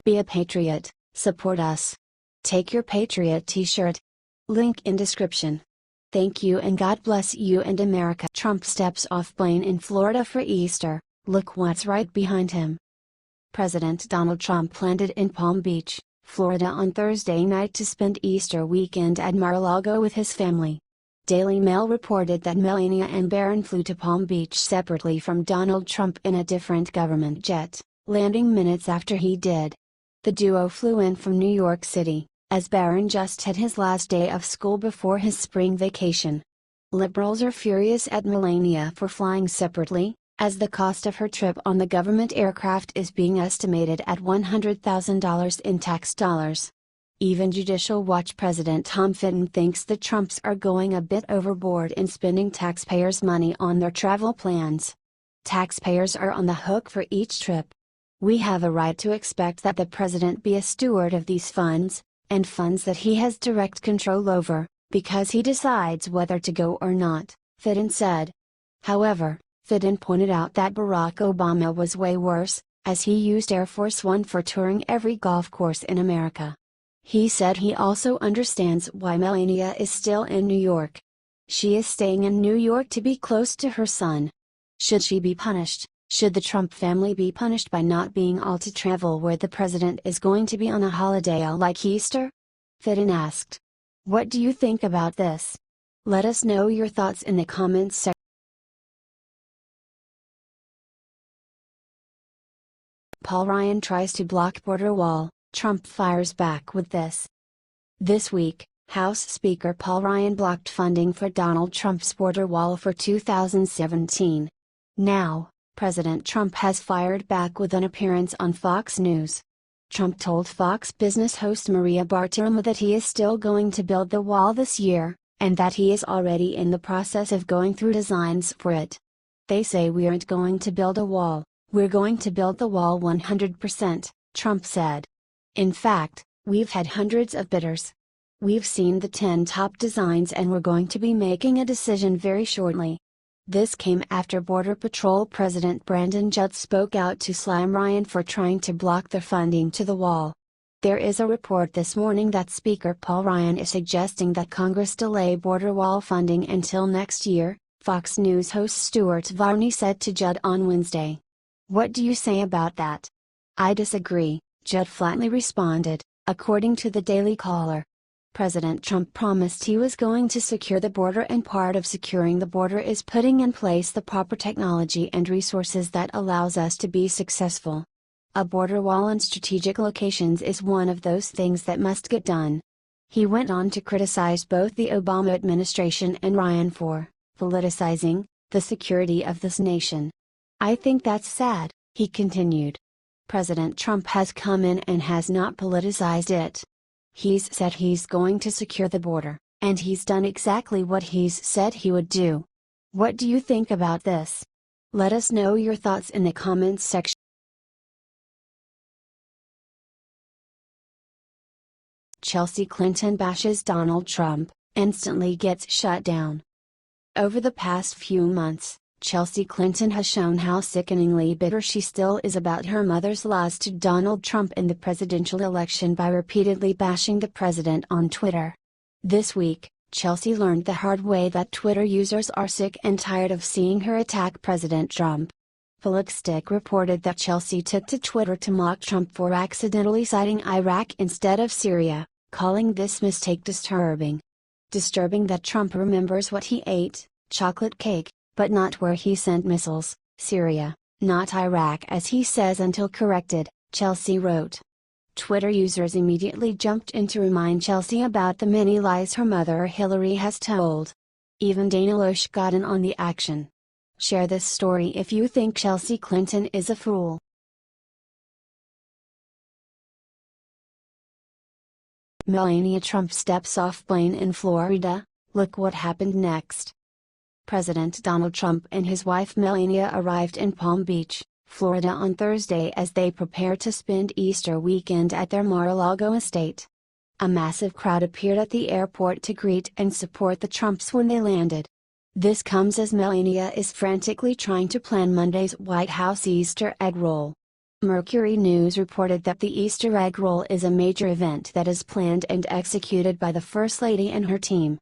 Be a patriot, support us. Take your Patriot t-shirt. Link in description. Thank you and God bless you and America. Trump steps off plane in Florida for Easter. Look what's right behind him. President Donald Trump landed in Palm Beach, Florida on Thursday night to spend Easter weekend at Mar-a-Lago with his family. Daily Mail reported that Melania and Barron flew to Palm Beach separately from Donald Trump in a different government jet, landing minutes after he did. The duo flew in from New York City, as Barron just had his last day of school before his spring vacation. Liberals are furious at Melania for flying separately, as the cost of her trip on the government aircraft is being estimated at $100,000 in tax dollars. Even Judicial Watch President Fitton thinks the Trumps are going a bit overboard in spending taxpayers' money on their travel plans. Taxpayers are on the hook for each trip. We have a right to expect that the president be a steward of these funds, and funds that he has direct control over, because he decides whether to go or not, Fitton said. However, Fitton pointed out that Barack Obama was way worse, as he used Air Force One for touring every golf course in America. He said he also understands why Melania is still in New York. She is staying in New York to be close to her son. Should she be punished? Should the Trump family be punished by not being able to travel where the president is going to be on a holiday like Easter? Fitton asked. What do you think about this? Let us know your thoughts in the comments section. Paul Ryan tries to block border wall, Trump fires back with this. This week, House Speaker Paul Ryan blocked funding for Donald Trump's border wall for 2017. Now, President Trump has fired back with an appearance on Fox News. Trump told Fox Business host Maria Bartiromo that he is still going to build the wall this year, and that he is already in the process of going through designs for it. They say we aren't going to build a wall. We're going to build the wall 100%, Trump said. In fact, we've had hundreds of bidders. We've seen the 10 top designs and we're going to be making a decision very shortly. This came after Border Patrol President Brandon Judd spoke out to slam Ryan for trying to block the funding to the wall. There is a report this morning that Speaker Paul Ryan is suggesting that Congress delay border wall funding until next year, Fox News host Stuart Varney said to Judd on Wednesday. What do you say about that? I disagree, Judd flatly responded, according to the Daily Caller. President Trump promised he was going to secure the border, and part of securing the border is putting in place the proper technology and resources that allows us to be successful. A border wall in strategic locations is one of those things that must get done. He went on to criticize both the Obama administration and Ryan for politicizing the security of this nation. I think that's sad, he continued. President Trump has come in and has not politicized it. He's said he's going to secure the border, and he's done exactly what he's said he would do. What do you think about this? Let us know your thoughts in the comments section. Chelsea Clinton bashes Donald Trump, instantly gets shut down. Over the past few months, Chelsea Clinton has shown how sickeningly bitter she still is about her mother's loss to Donald Trump in the presidential election by repeatedly bashing the president on Twitter. This week, Chelsea learned the hard way that Twitter users are sick and tired of seeing her attack President Trump. Politistick reported that Chelsea took to Twitter to mock Trump for accidentally citing Iraq instead of Syria, calling this mistake disturbing. Disturbing that Trump remembers what he ate, chocolate cake, but not where he sent missiles, Syria, not Iraq as he says until corrected, Chelsea wrote. Twitter users immediately jumped in to remind Chelsea about the many lies her mother Hillary has told. Even Dana Loesch got in on the action. Share this story if you think Chelsea Clinton is a fool. Melania Trump steps off plane in Florida, look what happened next. President Donald Trump and his wife Melania arrived in Palm Beach, Florida on Thursday as they prepare to spend Easter weekend at their Mar-a-Lago estate. A massive crowd appeared at the airport to greet and support the Trumps when they landed. This comes as Melania is frantically trying to plan Monday's White House Easter egg roll. Mercury News reported that the Easter egg roll is a major event that is planned and executed by the First Lady and her team.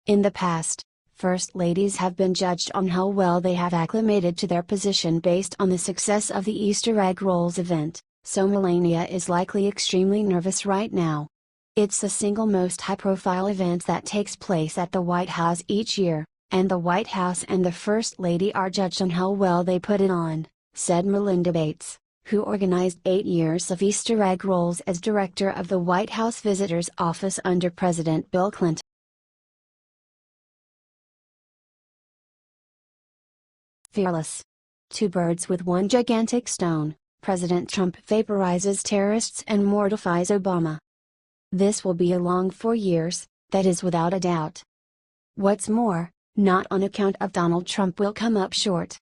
In the past, First Ladies have been judged on how well they have acclimated to their position based on the success of the Easter egg rolls event, so Melania is likely extremely nervous right now. It's the single most high-profile event that takes place at the White House each year, and the White House and the First Lady are judged on how well they put it on, said Melinda Bates, who organized 8 years of Easter egg rolls as director of the White House Visitors Office under President Bill Clinton. Fearless. Two birds with one gigantic stone, President Trump vaporizes terrorists and mortifies Obama. This will be a long 4 years, that is without a doubt. What's more, not on account of Donald Trump will come up short.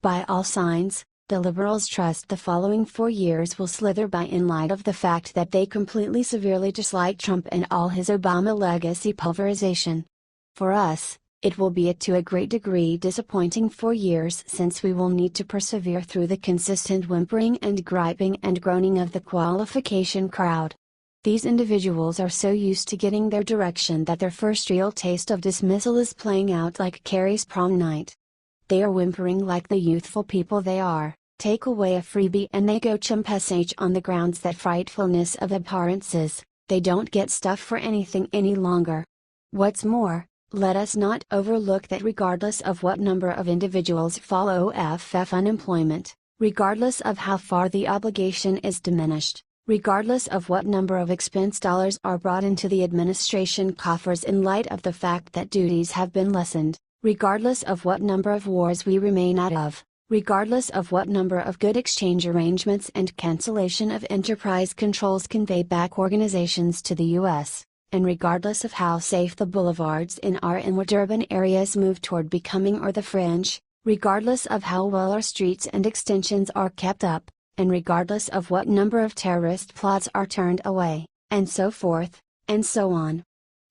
By all signs, the liberals trust the following 4 years will slither by in light of the fact that they completely severely dislike Trump and all his Obama legacy pulverization. For us, it will be to a great degree disappointing 4 years since we will need to persevere through the consistent whimpering and griping and groaning of the qualification crowd. These individuals are so used to getting their direction that their first real taste of dismissal is playing out like Carrie's prom night. They are whimpering like the youthful people they are. Take away a freebie and they go chump sh on the grounds that frightfulness of abhorrences, they don't get stuff for anything any longer. What's more, let us not overlook that regardless of what number of individuals follow OFF unemployment, regardless of how far the obligation is diminished, regardless of what number of expense dollars are brought into the administration coffers in light of the fact that duties have been lessened, regardless of what number of wars we remain out of, regardless of what number of good exchange arrangements and cancellation of enterprise controls convey back organizations to the U.S., and regardless of how safe the boulevards in our inward urban areas move toward becoming or the fringe, regardless of how well our streets and extensions are kept up, and regardless of what number of terrorist plots are turned away, and so forth, and so on.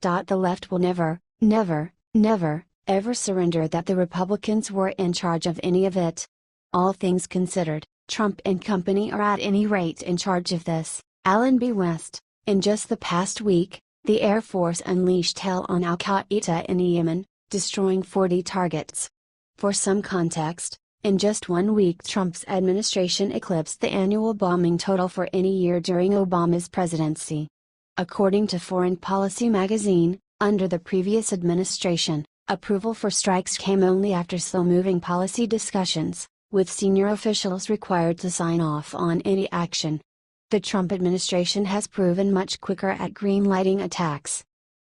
The left will never, never, never, ever surrender that the Republicans were in charge of any of it. All things considered, Trump and company are at any rate in charge of this. Alan B. West. In just the past week, the Air Force unleashed hell on Al-Qaeda in Yemen, destroying 40 targets. For some context, in just 1 week Trump's administration eclipsed the annual bombing total for any year during Obama's presidency. According to Foreign Policy magazine, under the previous administration, approval for strikes came only after slow-moving policy discussions, with senior officials required to sign off on any action. The Trump administration has proven much quicker at green-lighting attacks.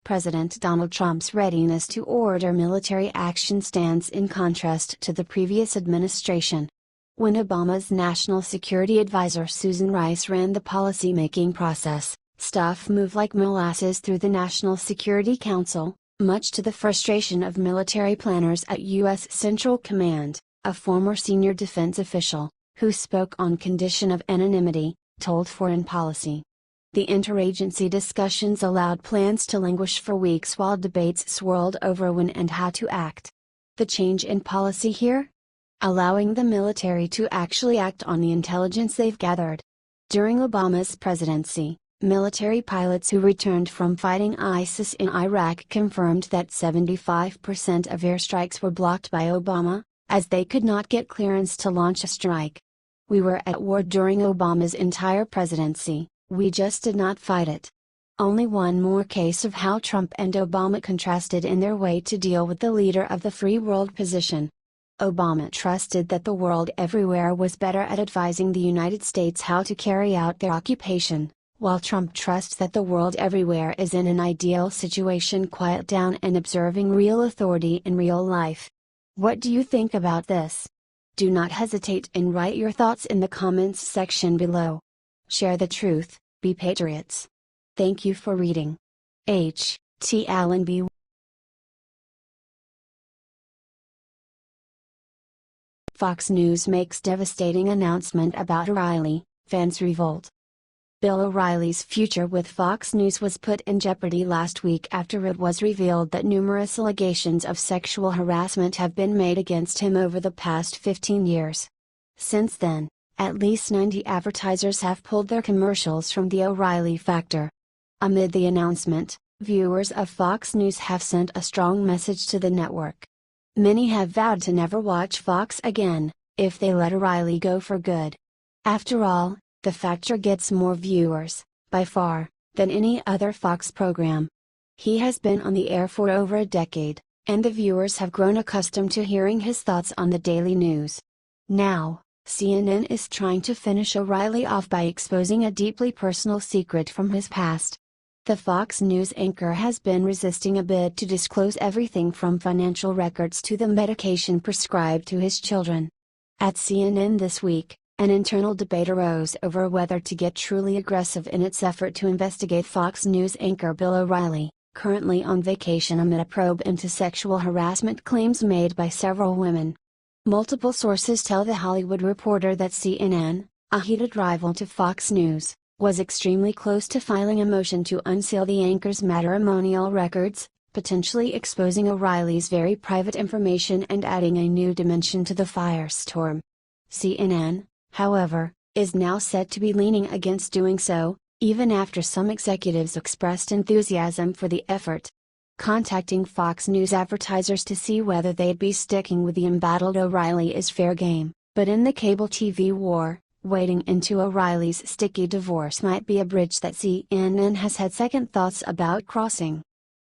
President Donald Trump's readiness to order military action stands in contrast to the previous administration. When Obama's National Security Advisor Susan Rice ran the policy-making process, stuff moved like molasses through the National Security Council, much to the frustration of military planners at U.S. Central Command. A former senior defense official, who spoke on condition of anonymity, told Foreign Policy. The interagency discussions allowed plans to languish for weeks while debates swirled over when and how to act. The change in policy here? Allowing the military to actually act on the intelligence they've gathered. During Obama's presidency, military pilots who returned from fighting ISIS in Iraq confirmed that 75% of airstrikes were blocked by Obama, as they could not get clearance to launch a strike. We were at war during Obama's entire presidency, we just did not fight it. Only one more case of how Trump and Obama contrasted in their way to deal with the leader of the free world position. Obama trusted that the world everywhere was better at advising the United States how to carry out their occupation, while Trump trusts that the world everywhere is in an ideal situation, quiet down and observing real authority in real life. What do you think about this? Do not hesitate and write your thoughts in the comments section below. Share the truth, be patriots. Thank you for reading. H. T. Allen B. Fox News makes devastating announcement about O'Reilly, fans revolt. Bill O'Reilly's future with Fox News was put in jeopardy last week after it was revealed that numerous allegations of sexual harassment have been made against him over the past 15 years. Since then, At least 90 advertisers have pulled their commercials from the O'Reilly factor. Amid the announcement, viewers of Fox News have sent a strong message to the network. Many have vowed to never watch Fox again, if they let O'Reilly go for good. After all, the factor gets more viewers, by far, than any other Fox program. He has been on the air for over a decade, and the viewers have grown accustomed to hearing his thoughts on the daily news. Now, CNN is trying to finish O'Reilly off by exposing a deeply personal secret from his past. The Fox News anchor has been resisting a bid to disclose everything from financial records to the medication prescribed to his children. At CNN this week, an internal debate arose over whether to get truly aggressive in its effort to investigate Fox News anchor Bill O'Reilly, currently on vacation amid a probe into sexual harassment claims made by several women. Multiple sources tell The Hollywood Reporter that CNN, a heated rival to Fox News, was extremely close to filing a motion to unseal the anchor's matrimonial records, potentially exposing O'Reilly's very private information and adding a new dimension to the firestorm. CNN, however, is now said to be leaning against doing so, even after some executives expressed enthusiasm for the effort. Contacting Fox News advertisers to see whether they'd be sticking with the embattled O'Reilly is fair game, but in the cable TV war, wading into O'Reilly's sticky divorce might be a bridge that CNN has had second thoughts about crossing.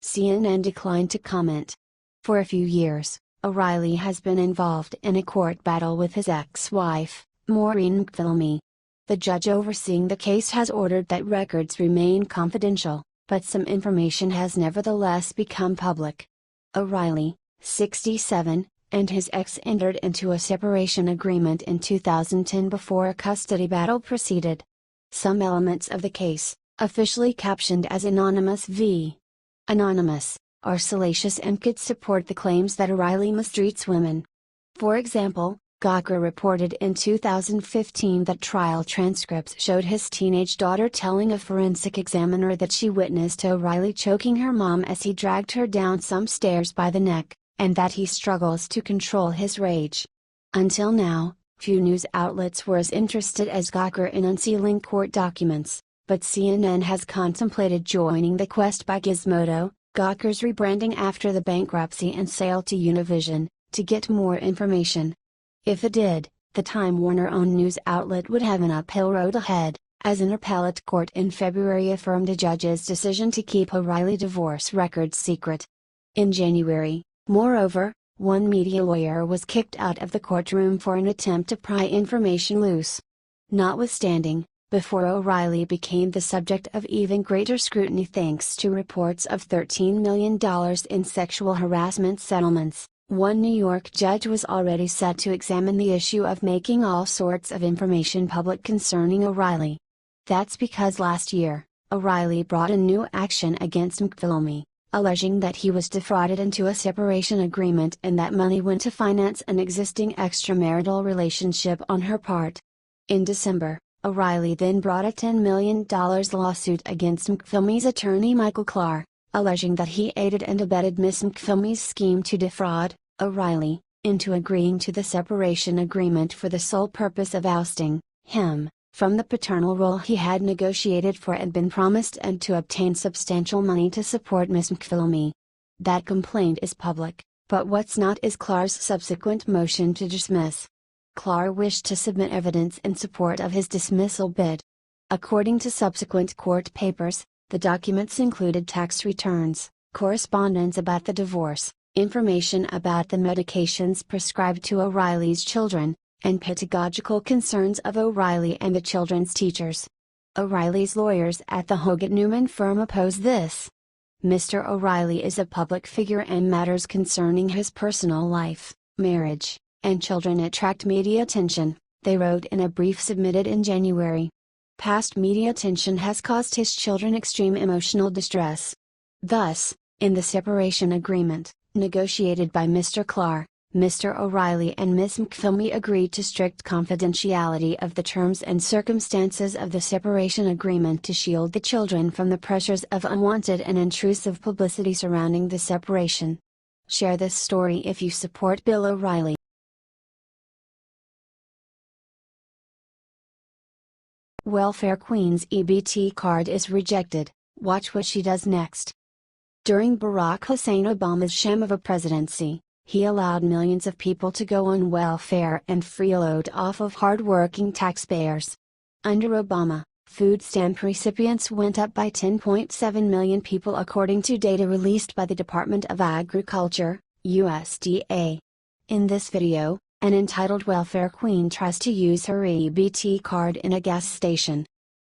CNN declined to comment. For a few years, O'Reilly has been involved in a court battle with his ex-wife, Maureen McPhillamy. The judge overseeing the case has ordered that records remain confidential, but some information has nevertheless become public. O'Reilly, 67, and his ex entered into a separation agreement in 2010 before a custody battle proceeded. Some elements of the case, officially captioned as Anonymous v. Anonymous, are salacious and could support the claims that O'Reilly mistreats women. For example, Gawker reported in 2015 that trial transcripts showed his teenage daughter telling a forensic examiner that she witnessed O'Reilly choking her mom as he dragged her down some stairs by the neck, and that he struggles to control his rage. Until now, few news outlets were as interested as Gawker in unsealing court documents, but CNN has contemplated joining the quest by Gizmodo, Gawker's rebranding after the bankruptcy and sale to Univision, to get more information. If it did, the Time Warner-owned news outlet would have an uphill road ahead, as an appellate court in February affirmed a judge's decision to keep O'Reilly divorce records secret. In January, moreover, one media lawyer was kicked out of the courtroom for an attempt to pry information loose. Notwithstanding, before O'Reilly became the subject of even greater scrutiny thanks to reports of $13 million in sexual harassment settlements, one New York judge was already set to examine the issue of making all sorts of information public concerning O'Reilly. That's because last year, O'Reilly brought a new action against McPhillamy, alleging that he was defrauded into a separation agreement and that money went to finance an existing extramarital relationship on her part. In December, O'Reilly then brought a $10 million lawsuit against McPhillamy's attorney Michael Clark, alleging that he aided and abetted Ms. McPhillamy's scheme to defraud O'Reilly into agreeing to the separation agreement for the sole purpose of ousting him from the paternal role he had negotiated for and been promised, and to obtain substantial money to support Ms. McPhillamy. That complaint is public, but what's not is Clark's subsequent motion to dismiss. Clark wished to submit evidence in support of his dismissal bid. According to subsequent court papers, the documents included tax returns, correspondence about the divorce, information about the medications prescribed to O'Reilly's children, and pedagogical concerns of O'Reilly and the children's teachers. O'Reilly's lawyers at the Hogan Newman firm oppose this. Mr. O'Reilly is a public figure and matters concerning his personal life, marriage, and children attract media attention, they wrote in a brief submitted in January. Past media attention has caused his children extreme emotional distress. Thus, in the separation agreement, negotiated by Mr. Clark, Mr. O'Reilly and Ms. McPhillamy agreed to strict confidentiality of the terms and circumstances of the separation agreement to shield the children from the pressures of unwanted and intrusive publicity surrounding the separation. Share this story if you support Bill O'Reilly. Welfare Queen's EBT card is rejected, watch what she does next. During Barack Hussein Obama's sham of a presidency, he allowed millions of people to go on welfare and freeload off of hard-working taxpayers. Under Obama, food stamp recipients went up by 10.7 million people according to data released by the Department of Agriculture, USDA. In this video, an entitled welfare queen tries to use her EBT card in a gas station.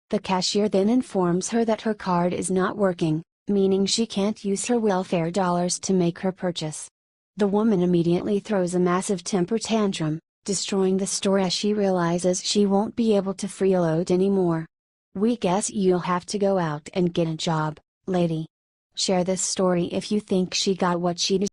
The cashier then informs her that her card is not working, meaning she can't use her welfare dollars to make her purchase. The woman immediately throws a massive temper tantrum, destroying the store as she realizes she won't be able to freeload anymore. "We guess you'll have to go out and get a job, lady." Share this story if you think she got what she deserved.